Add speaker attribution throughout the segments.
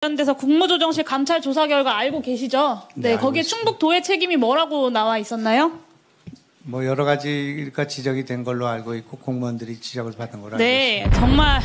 Speaker 1: 관련돼서 국무조정실 감찰 조사 결과 알고 계시죠? 네, 거기에 충북도의 책임이 뭐라고 나와 있었나요?
Speaker 2: 뭐 여러 가지가 지적이 된 걸로 알고 있고 공무원들이 지적을 받은 걸로 알고
Speaker 1: 네,
Speaker 2: 있습니다.
Speaker 1: 정말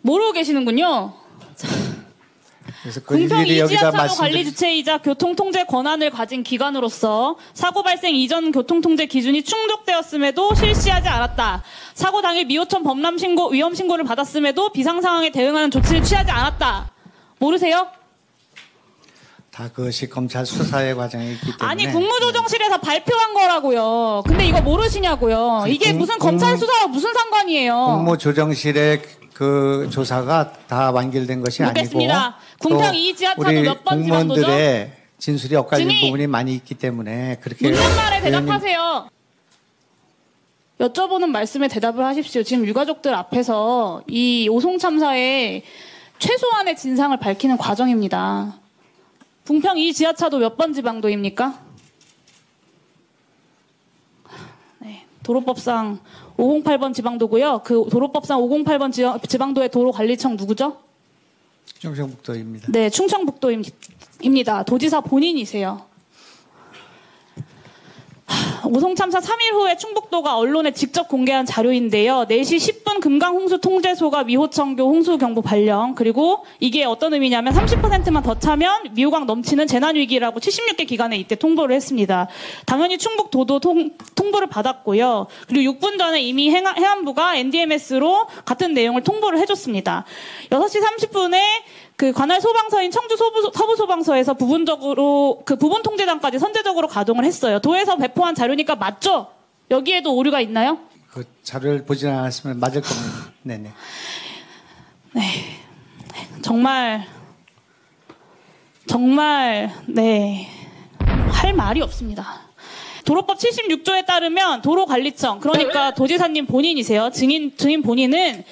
Speaker 1: 모르고 계시는군요.
Speaker 2: 그래서 그
Speaker 1: 공평
Speaker 2: 일일이 여기다
Speaker 1: 이지하차도 관리 주체이자 교통통제 권한을 가진 기관으로서 사고 발생 이전 교통통제 기준이 충족되었음에도 실시하지 않았다. 사고 당일 미호천 범람 신고, 위험 신고를 받았음에도 비상 상황에 대응하는 조치를 취하지 않았다. 모르세요?
Speaker 2: 다 그것이 검찰 수사의 과정에 있기 때문에.
Speaker 1: 아니 국무조정실에서 발표한 거라고요. 근데 이거 모르시냐고요. 이게 무슨 검찰 수사와 무슨 상관이에요?
Speaker 2: 국무조정실의 그 조사가 다 완결된 것이
Speaker 1: 묻겠습니다.
Speaker 2: 아니고
Speaker 1: 궁평 이지하차도 몇 번 지방도죠?
Speaker 2: 공무원들의 진술이 엇갈린
Speaker 1: 증인!
Speaker 2: 부분이 많이 있기 때문에 그렇게
Speaker 1: 묻는 말에 대답하세요. 여쭤보는 말씀에 대답을 하십시오. 지금 유가족들 앞에서 이 오송 참사의 최소한의 진상을 밝히는 과정입니다. 궁평 이 지하차도 몇 번 지방도입니까? 네, 도로법상 508번 지방도고요. 그 도로법상 508번 지방도의 도로관리청 누구죠?
Speaker 2: 충청북도입니다.
Speaker 1: 네, 충청북도입니다. 도지사 본인이세요. 오송 참사 3일 후에 충북도가 언론에 직접 공개한 자료인데요. 4시 10분 금강홍수 통제소가 미호천교 홍수경보 발령, 그리고 이게 어떤 의미냐면 30%만 더 차면 미호강 넘치는 재난위기라고 76개 기관에 이때 통보를 했습니다. 당연히 충북도도 통보를 받았고요. 그리고 6분 전에 이미 해안부가 NDMS로 같은 내용을 통보를 해줬습니다. 6시 30분에 그 관할 소방서인 청주 서부 소방서에서 부분적으로 그 부분 통제장까지 선제적으로 가동을 했어요. 도에서 배포한 자료니까 맞죠? 여기에도 오류가 있나요?
Speaker 2: 그 자료를 보지 않았으면 맞을 겁니다. 네네.
Speaker 1: 네, 정말 네, 할 말이 없습니다. 도로법 76조에 따르면 도로관리청, 그러니까 도지사님 본인이세요. 증인 본인은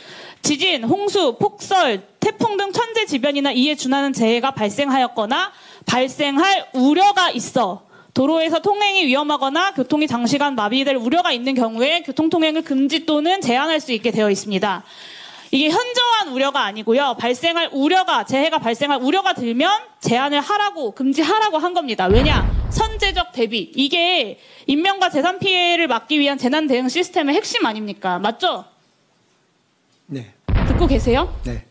Speaker 1: 지진, 홍수, 폭설, 태풍 등 천재지변이나 이에 준하는 재해가 발생하였거나 발생할 우려가 있어 도로에서 통행이 위험하거나 교통이 장시간 마비될 우려가 있는 경우에 교통통행을 금지 또는 제한할 수 있게 되어 있습니다. 이게 현저한 우려가 아니고요. 재해가 발생할 우려가 들면 제한을 하라고, 금지하라고 한 겁니다. 왜냐? 선제적 대비. 이게 인명과 재산 피해를 막기 위한 재난 대응 시스템의 핵심 아닙니까? 맞죠?
Speaker 2: 네.
Speaker 1: 듣고 계세요?
Speaker 2: 네.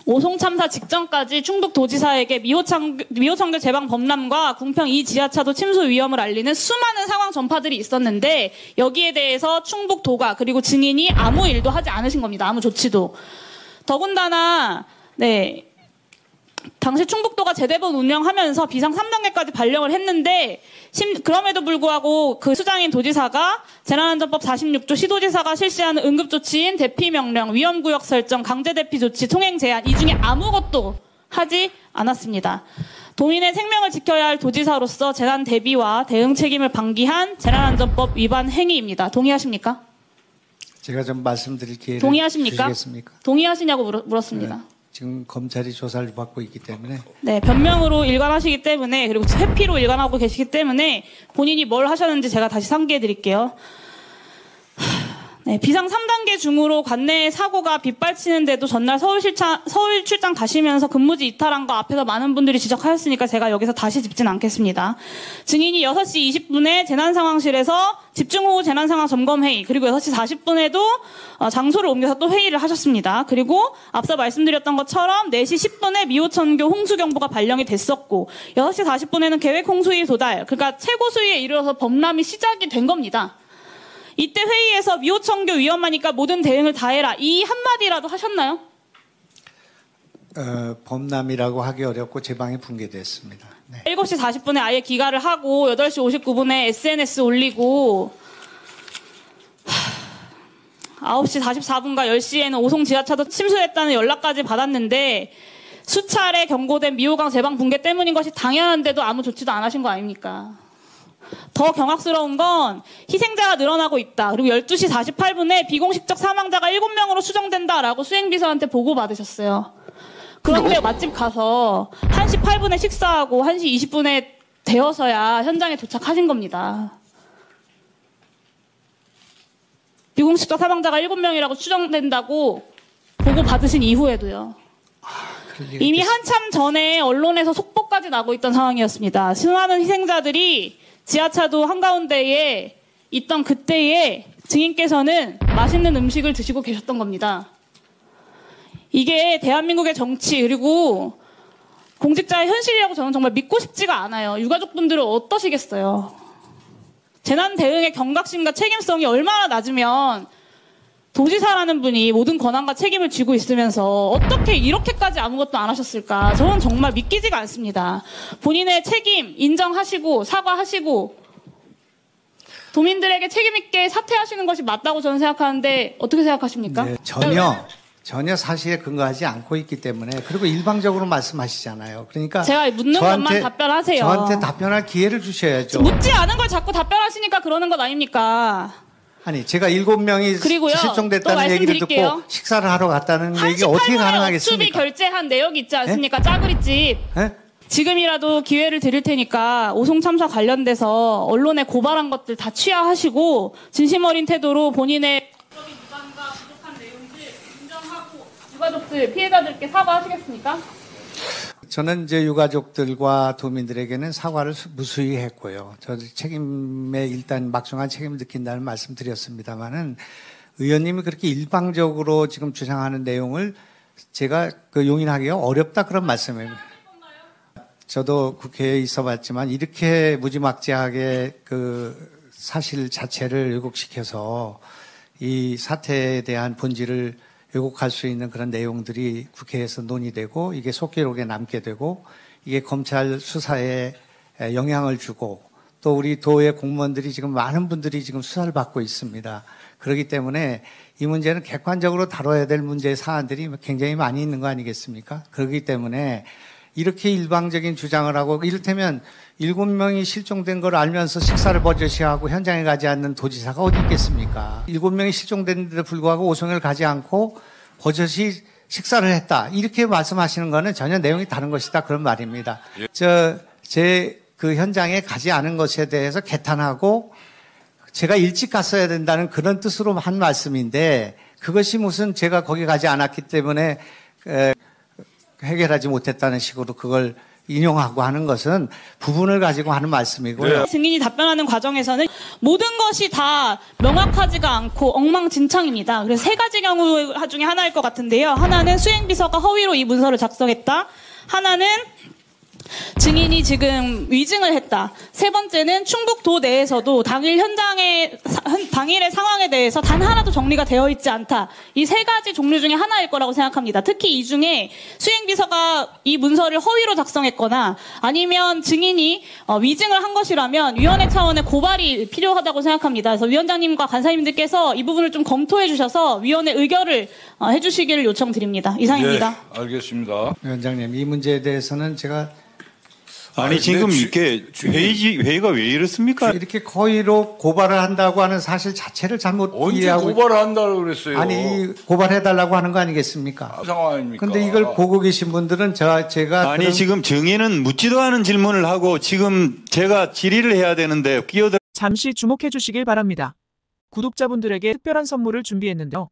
Speaker 1: 오송 참사 직전까지 충북도지사에게 미호천교 제방 범람과 궁평 이 지하차도 침수 위험을 알리는 수많은 상황 전파들이 있었는데 여기에 대해서 충북도가 그리고 증인이 아무 일도 하지 않으신 겁니다. 아무 조치도. 더군다나 네, 당시 충북도가 재대본 운영하면서 비상 3단계까지 발령을 했는데 그럼에도 불구하고 그 수장인 도지사가 재난안전법 46조 시도지사가 실시하는 응급조치인 대피명령, 위험구역 설정, 강제대피조치, 통행 제한 이 중에 아무것도 하지 않았습니다. 도민의 생명을 지켜야 할 도지사로서 재난 대비와 대응 책임을 방기한 재난안전법 위반 행위입니다. 동의하십니까?
Speaker 2: 제가 좀 말씀드릴 기회를
Speaker 1: 동의하십니까?
Speaker 2: 주시겠습니까?
Speaker 1: 동의하시냐고 물었습니다.
Speaker 2: 네. 지금 검찰이 조사를 받고 있기 때문에.
Speaker 1: 네, 변명으로 일관하시기 때문에 그리고 회피로 일관하고 계시기 때문에 본인이 뭘 하셨는지 제가 다시 상기해 드릴게요. 네, 비상 3단계 중으로 관내에 사고가 빗발치는데도 전날 서울 출장 가시면서 근무지 이탈한 거 앞에서 많은 분들이 지적하셨으니까 제가 여기서 다시 짚진 않겠습니다. 증인이 6시 20분에 재난상황실에서 집중호우 재난상황 점검회의, 그리고 6시 40분에도 장소를 옮겨서 또 회의를 하셨습니다. 그리고 앞서 말씀드렸던 것처럼 4시 10분에 미호천교 홍수경보가 발령이 됐었고 6시 40분에는 계획 홍수위 도달, 그러니까 최고 수위에 이르러서 범람이 시작이 된 겁니다. 이때 회의에서 미호천교 위험하니까 모든 대응을 다 해라, 이 한마디라도 하셨나요?
Speaker 2: 범람이라고 하기 어렵고 제방이 붕괴됐습니다. 네.
Speaker 1: 7시 40분에 아예 기가를 하고 8시 59분에 SNS 올리고 9시 44분과 10시에는 오송 지하차도 침수했다는 연락까지 받았는데 수차례 경고된 미호강 제방 붕괴 때문인 것이 당연한데도 아무 조치도 안 하신 거 아닙니까? 더 경악스러운 건 희생자가 늘어나고 있다. 그리고 12시 48분에 비공식적 사망자가 7명으로 추정된다라고 수행비서한테 보고받으셨어요. 그런데 맛집 가서 1시 8분에 식사하고 1시 20분에 되어서야 현장에 도착하신 겁니다. 비공식적 사망자가 7명이라고 추정된다고 보고 받으신 이후에도요.
Speaker 2: 그럴 리가
Speaker 1: 이미
Speaker 2: 있겠습니까?
Speaker 1: 한참 전에 언론에서 속보까지 나고 있던 상황이었습니다. 수많은 희생자들이 지하차도 한가운데에 있던 그때에 증인께서는 맛있는 음식을 드시고 계셨던 겁니다. 이게 대한민국의 정치 그리고 공직자의 현실이라고 저는 정말 믿고 싶지가 않아요. 유가족분들은 어떠시겠어요? 재난 대응의 경각심과 책임성이 얼마나 낮으면 도지사라는 분이 모든 권한과 책임을 쥐고 있으면서 어떻게 이렇게까지 아무것도 안 하셨을까? 저는 정말 믿기지가 않습니다. 본인의 책임 인정하시고 사과하시고 도민들에게 책임 있게 사퇴하시는 것이 맞다고 저는 생각하는데 어떻게 생각하십니까?
Speaker 2: 네, 전혀 사실에 근거하지 않고 있기 때문에 그리고 일방적으로 말씀하시잖아요. 그러니까
Speaker 1: 제가 묻는 것만 답변하세요.
Speaker 2: 저한테 답변할 기회를 주셔야죠.
Speaker 1: 묻지 않은 걸 자꾸 답변하시니까 그러는 것 아닙니까?
Speaker 2: 아니 제가 7명이
Speaker 1: 그리고요, 또
Speaker 2: 실종됐다는 얘기를
Speaker 1: 말씀드릴게요.
Speaker 2: 듣고 식사를 하러 갔다는 얘기
Speaker 1: 38분의
Speaker 2: 어떻게
Speaker 1: 어투비
Speaker 2: 가능하겠습니까?
Speaker 1: 결제한 내역이 있지 않습니까? 짜그리집.
Speaker 2: 예?
Speaker 1: 지금이라도 기회를 드릴 테니까 오송 참사 관련돼서 언론에 고발한 것들 다 취하하시고 진심 어린 태도로 본인의 법적인 위반과 부족한 내용들 인정하고 유가족들 피해자들께 사과하시겠습니까?
Speaker 2: 저는 이제 유가족들과 도민들에게는 사과를 무수히 했고요. 저도 책임에 일단 막중한 책임을 느낀다는 말씀 드렸습니다만은 의원님이 그렇게 일방적으로 지금 주장하는 내용을 제가 용인하기가 어렵다 그런 말씀입니다. 저도 국회에 있어봤지만 이렇게 무지막지하게 그 사실 자체를 왜곡시켜서 이 사태에 대한 본질을 왜곡할 수 있는 그런 내용들이 국회에서 논의되고 이게 속기록에 남게 되고 이게 검찰 수사에 영향을 주고 또 우리 도의 공무원들이 지금 많은 분들이 지금 수사를 받고 있습니다. 그렇기 때문에 이 문제는 객관적으로 다뤄야 될 문제 사안들이 굉장히 많이 있는 거 아니겠습니까? 그렇기 때문에 이렇게 일방적인 주장을 하고 이를테면 7명이 실종된 걸 알면서 식사를 버젓이하고 현장에 가지 않는 도지사가 어디 있겠습니까? 7명이 실종됐는데도 불구하고 오송을 가지 않고 버젓이 식사를 했다. 이렇게 말씀하시는 거는 전혀 내용이 다른 것이다. 그런 말입니다. 제 그 현장에 가지 않은 것에 대해서 개탄하고 제가 일찍 갔어야 된다는 그런 뜻으로 한 말씀인데 그것이 무슨 제가 거기 가지 않았기 때문에 해결하지 못했다는 식으로 그걸 인용하고 하는 것은 부분을 가지고 하는 말씀이고요.
Speaker 1: 증인이 답변하는 과정에서는 모든 것이 다 명확하지가 않고 엉망진창입니다. 그래서 세 가지 경우 중에 하나일 것 같은데요. 하나는 수행비서가 허위로 이 문서를 작성했다. 하나는 증인이 지금 위증을 했다. 세 번째는 충북도 내에서도 당일의 상황에 대해서 단 하나도 정리가 되어 있지 않다. 이 세 가지 종류 중에 하나일 거라고 생각합니다. 특히 이 중에 수행비서가 이 문서를 허위로 작성했거나 아니면 증인이 위증을 한 것이라면 위원회 차원의 고발이 필요하다고 생각합니다. 그래서 위원장님과 간사님들께서 이 부분을 좀 검토해 주셔서 위원회 의결을 해주시기를 요청드립니다. 이상입니다.
Speaker 3: 네, 알겠습니다.
Speaker 2: 위원장님, 이 문제에 대해서는 제가
Speaker 4: 아니 지금 이렇게 회의가 왜 이렇습니까?
Speaker 2: 이렇게 거의로 고발을 한다고 하는 사실 자체를 잘못
Speaker 3: 언제
Speaker 2: 이해하고
Speaker 3: 고발을 한다고 그랬어요?
Speaker 2: 아니 고발해달라고 하는 거 아니겠습니까?
Speaker 3: 상황 아닙니까?
Speaker 2: 근데 이걸 보고 계신 분들은 제가
Speaker 4: 아니 지금 증인은 묻지도 않은 질문을 하고 지금 제가 질의를 해야 되는데 끼어들.
Speaker 5: 잠시 주목해 주시길 바랍니다. 구독자분들에게 특별한 선물을 준비했는데요.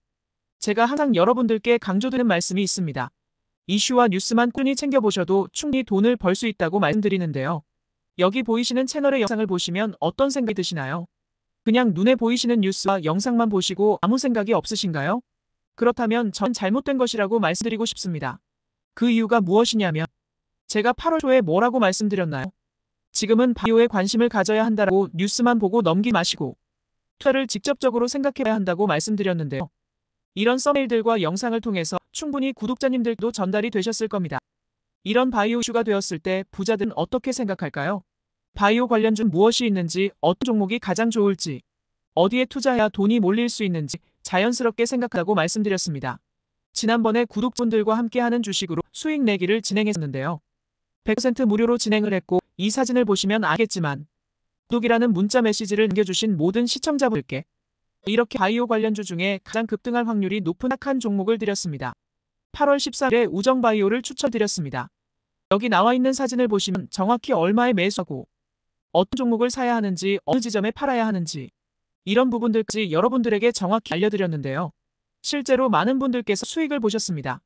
Speaker 5: 제가 항상 여러분들께 강조드리는 말씀이 있습니다. 이슈와 뉴스만 꾸준히 챙겨보셔도 충분히 돈을 벌 수 있다고 말씀드리는데요. 여기 보이시는 채널의 영상을 보시면 어떤 생각이 드시나요? 그냥 눈에 보이시는 뉴스와 영상만 보시고 아무 생각이 없으신가요? 그렇다면 전 잘못된 것이라고 말씀드리고 싶습니다. 그 이유가 무엇이냐면 제가 8월 초에 뭐라고 말씀드렸나요? 지금은 바이오에 관심을 가져야 한다고 뉴스만 보고 넘기지 마시고 투자를 직접적으로 생각해야 한다고 말씀드렸는데요. 이런 썸네일들과 영상을 통해서 충분히 구독자님들도 전달이 되셨을 겁니다. 이런 바이오 이슈가 되었을 때 부자들은 어떻게 생각할까요? 바이오 관련주 무엇이 있는지, 어떤 종목이 가장 좋을지, 어디에 투자해야 돈이 몰릴 수 있는지 자연스럽게 생각하라고 말씀드렸습니다. 지난번에 구독자분들과 함께하는 주식으로 수익 내기를 진행했었는데요. 100% 무료로 진행을 했고 이 사진을 보시면 알겠지만 구독이라는 문자 메시지를 남겨주신 모든 시청자분들께 이렇게 바이오 관련주 중에 가장 급등할 확률이 높은 착한 종목을 드렸습니다. 8월 14일에 우정바이오를 추천드렸습니다. 여기 나와 있는 사진을 보시면 정확히 얼마에 매수하고 어떤 종목을 사야 하는지 어느 지점에 팔아야 하는지 이런 부분들까지 여러분들에게 정확히 알려드렸는데요. 실제로 많은 분들께서 수익을 보셨습니다.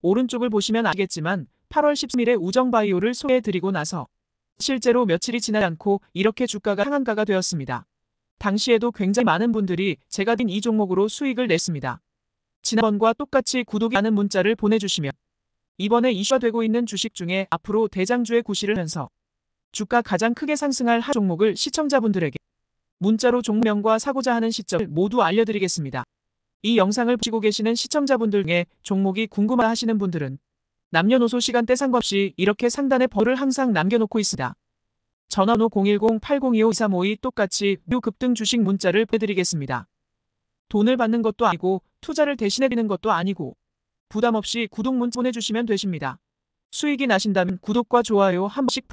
Speaker 5: 오른쪽을 보시면 알겠지만 8월 13일에 우정바이오를 소개해드리고 나서 실제로 며칠이 지나지 않고 이렇게 주가가 상한가가 되었습니다. 당시에도 굉장히 많은 분들이 제가 든 이 종목으로 수익을 냈습니다. 지난번과 똑같이 구독하는 문자를 보내주시면 이번에 이슈가 되고 있는 주식 중에 앞으로 대장주의 구실을 하면서 주가 가장 크게 상승할 한 종목을 시청자분들에게 문자로 종목명과 사고자 하는 시점을 모두 알려드리겠습니다. 이 영상을 보시고 계시는 시청자분들 중에 종목이 궁금하 하시는 분들은 남녀노소 시간대 상관없이 이렇게 상단에 번호를 항상 남겨놓고 있습니다. 전화번호 010-8025-2352 똑같이 묘 급등 주식 문자를 보내드리겠습니다. 돈을 받는 것도 아니고 투자를 대신해드리는 것도 아니고 부담 없이 구독 문자 보내주시면 되십니다. 수익이 나신다면 구독과 좋아요 한 번씩